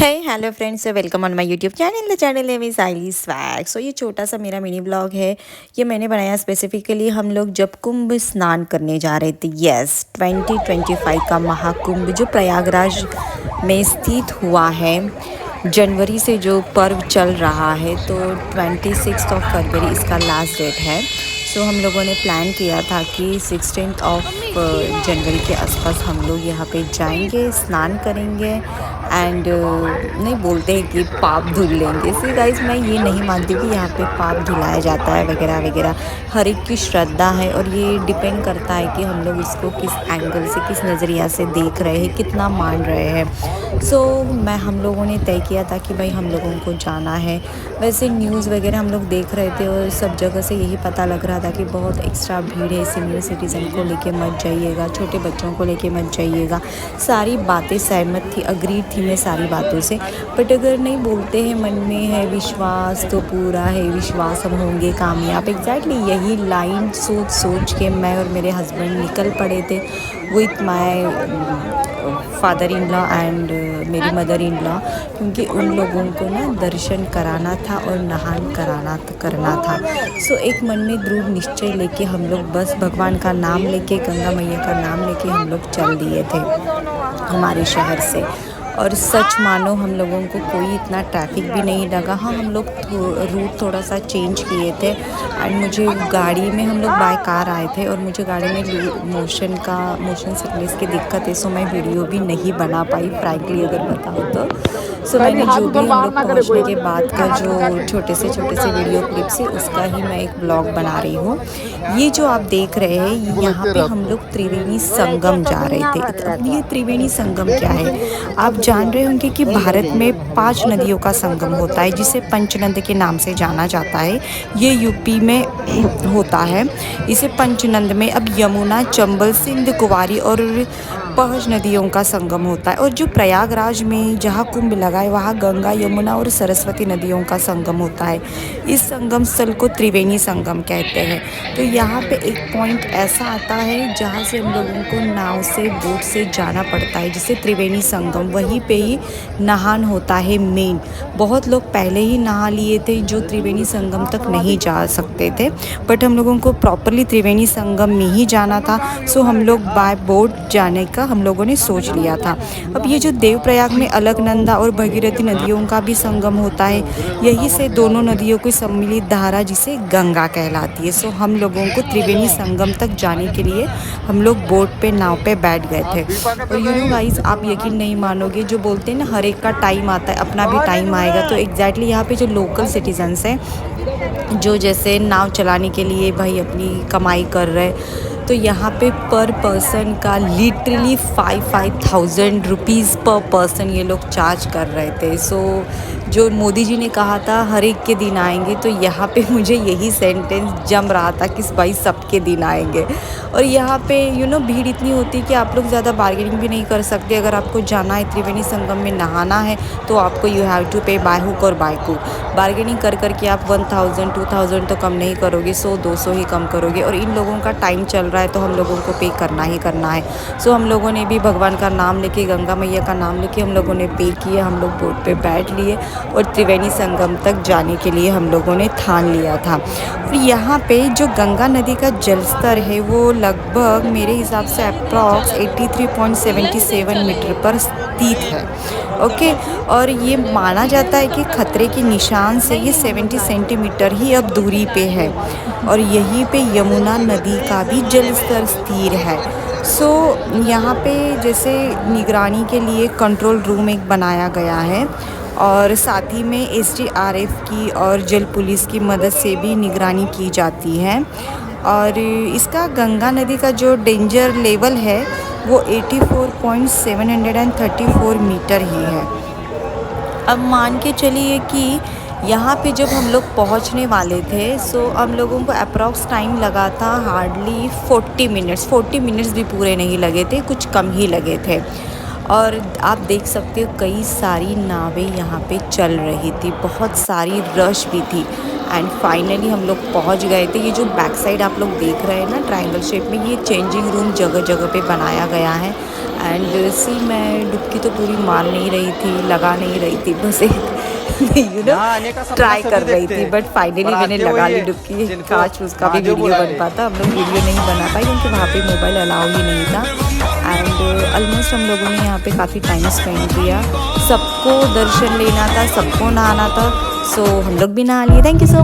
Hey hello friends, welcome on my YouTube channel. The channel name is Saili swag. So ये छोटा सा मेरा mini blog है। ये मैंने बनाया स्पेसिफिकली हम लोग जब कुंभ स्नान करने जा रहे थे। यस, 2025 का महाकुंभ जो प्रयागराज में स्थित हुआ है। जनवरी से जो पर्व चल रहा है, तो 26 फरवरी इसका लास्ट डेट है। सो हम लोगों ने प्लान किया था कि 16 जनवरी के आसपास हम लोग यहाँ पे जाएंगे, स्नान करेंगे एंड नहीं बोलते हैं कि पाप धुल लेंगे। सी गाइस, मैं ये नहीं मानती कि यहाँ पे पाप धुलाया जाता है वगैरह वगैरह। हर एक की श्रद्धा है और ये डिपेंड करता है कि हम लोग इसको किस एंगल से, किस नज़रिया से देख रहे हैं, कितना मान रहे हैं। सो हम लोगों ने तय किया था कि भाई हम लोगों को जाना है। वैसे न्यूज़ वगैरह हम लोग देख रहे थे और सब जगह से यही पता लग रहा था कि बहुत एक्स्ट्रा भीड़ है। सीनियर सिटीज़न को लेके मत जाइएगा, छोटे बच्चों को लेके मत जाइएगा। सारी बातें सहमत थी, अग्रीड थी मैं सारी बातों से। बट अगर नहीं बोलते हैं मन में है विश्वास तो पूरा है विश्वास, हम होंगे कामयाब। एग्जैक्टली यही लाइन सोच सोच के मैं और मेरे हस्बैंड निकल पड़े थे with my father in law and मेरी मदर इन लॉ, क्योंकि उन लोगों को ना दर्शन कराना था और नहान करना था। सो एक मन में दृढ़ निश्चय लेके हम लोग बस भगवान का नाम लेके, गंगा मैया का नाम लेके हम लोग चल दिए थे हमारे शहर से। और सच मानो हम लोगों को कोई इतना ट्रैफिक भी नहीं लगा। हाँ, हम लोग रूट थोड़ा सा चेंज किए थे एंड मुझे गाड़ी में, हम लोग बाय कार आए थे और मुझे गाड़ी में मोशन सिकनेस की दिक्कत है। सो मैं वीडियो भी नहीं बना पाई फ्रैंकली अगर बताऊँ तो। सो मैंने जो भी हम लोग पहुँचने के बाद का जो छोटे से वीडियो क्लिप्स है उसका ही मैं एक ब्लॉग बना रही हूँ। ये जो आप देख रहे हैं, यहाँ पे हम लोग त्रिवेणी संगम जा रहे थे। अब ये त्रिवेणी संगम क्या है? आप जान रहे होंगे कि भारत में 5 नदियों का संगम होता है जिसे पंचनद के नाम से जाना जाता है। ये यूपी में होता है। इसे पंचनद में अब यमुना, चंबल, सिंध, कुवारी और पहज नदियों का संगम होता है। और जो प्रयागराज में जहाँ कुंभ लगा है वहाँ गंगा, यमुना और सरस्वती नदियों का संगम होता है। इस संगम स्थल को त्रिवेणी संगम कहते हैं। तो यहाँ पे एक पॉइंट ऐसा आता है जहाँ से हम लोगों को नाव से, बोट से जाना पड़ता है, जिसे त्रिवेणी संगम, वहीं पे ही नहान होता है मेन। बहुत लोग पहले ही नहा लिए थे जो त्रिवेणी संगम तक नहीं जा सकते थे, बट हम लोगों को प्रॉपरली त्रिवेणी संगम में ही जाना था। सो हम लोग बाय बोट जाने का हम लोगों ने सोच लिया था। अब ये जो देवप्रयाग में अलकनंदा और भगीरथी नदियों का भी संगम होता है, यही से दोनों नदियों की सम्मिलित धारा जिसे गंगा कहलाती है। सो हम लोगों को त्रिवेणी संगम तक जाने के लिए हम लोग बोट पे, नाव पे बैठ गए थे। और यू नो गाइस, आप यकीन नहीं मानोगे, जो बोलते हैं ना हर एक का टाइम आता है, अपना भी टाइम आएगा। तो एग्जैक्टली यहाँ पे जो लोकल सिटीजन्स हैं, जो जैसे नाव चलाने के लिए भाई अपनी कमाई कर रहे, तो यहाँ पे पर पर्सन का लिटरली 5,000 रुपीज़ पर पर्सन ये लोग चार्ज कर रहे थे। सो जो मोदी जी ने कहा था हर एक के दिन आएंगे, तो यहाँ पे मुझे यही सेंटेंस जम रहा था कि भाई सबके दिन आएंगे। और यहाँ पे भीड़ इतनी होती है कि आप लोग ज़्यादा बार्गेनिंग भी नहीं कर सकते। अगर आपको जाना है त्रिवेणी संगम में नहाना है तो आपको यू हैव टू पे बाय हुक और बाय क्रूक। बार्गेनिंग कर करके आप 1,000 2,000 तो कम नहीं करोगे, 100-200 ही कम करोगे। और इन लोगों का टाइम चल रहा है तो हम लोगों को पे करना ही करना है। सो हम लोगों ने भी भगवान का नाम लेके, गंगा मैया का नाम लेके हम लोगों ने पे किया। हम लोग बोट पे बैठ लिए और त्रिवेणी संगम तक जाने के लिए हम लोगों ने ठान लिया था। और यहाँ पे जो गंगा नदी का जलस्तर है वो लगभग मेरे हिसाब से अप्रॉक्स 83.77 मीटर पर स्थित है। ओके, और ये माना जाता है कि खतरे के निशान से ये 70 सेंटीमीटर ही अब दूरी पे है। और यहीं पे यमुना नदी का भी जलस्तर स्थिर है। सो यहाँ पे जैसे निगरानी के लिए कंट्रोल रूम एक बनाया गया है और साथ ही में SDRF की और जल पुलिस की मदद से भी निगरानी की जाती है। और इसका गंगा नदी का जो डेंजर लेवल है वो 84.734 मीटर ही है। अब मान के चलिए कि यहाँ पे जब हम लोग पहुँचने वाले थे, सो हम लोगों को अप्रॉक्स टाइम लगा था हार्डली 40 मिनट्स भी पूरे नहीं लगे थे, कुछ कम ही लगे थे। और आप देख सकते हो कई सारी नावें यहाँ पे चल रही थी, बहुत सारी रश भी थी। एंड फाइनली हम लोग पहुँच गए थे। ये जो बैक साइड आप लोग देख रहे हैं ना ट्रायंगल शेप में, ये चेंजिंग रूम जगह जगह पे बनाया गया है। एंड सी मैं डुबकी तो पूरी मार नहीं रही थी, लगा नहीं रही थी, बस एक यहाँ आने का सपना ट्राई सभी कर रही देखते थी, हैं, बट फाइनली पर मैंने आते वो लगा ही ली है डुबकी। जिनको काश उसका भी महादेव वीडियो बुला बन ले। पाता, हम लोग वीडियो नहीं बना पाए क्योंकि वहाँ पे मोबाइल अलाउ ही नहीं था। एंड ऑलमोस्ट हम लोगों ने यहाँ पे काफ़ी टाइम स्पेंड किया, सबको दर्शन लेना था, सबको नहाना था, सो हम लोग भी नहा लिए। Thank you so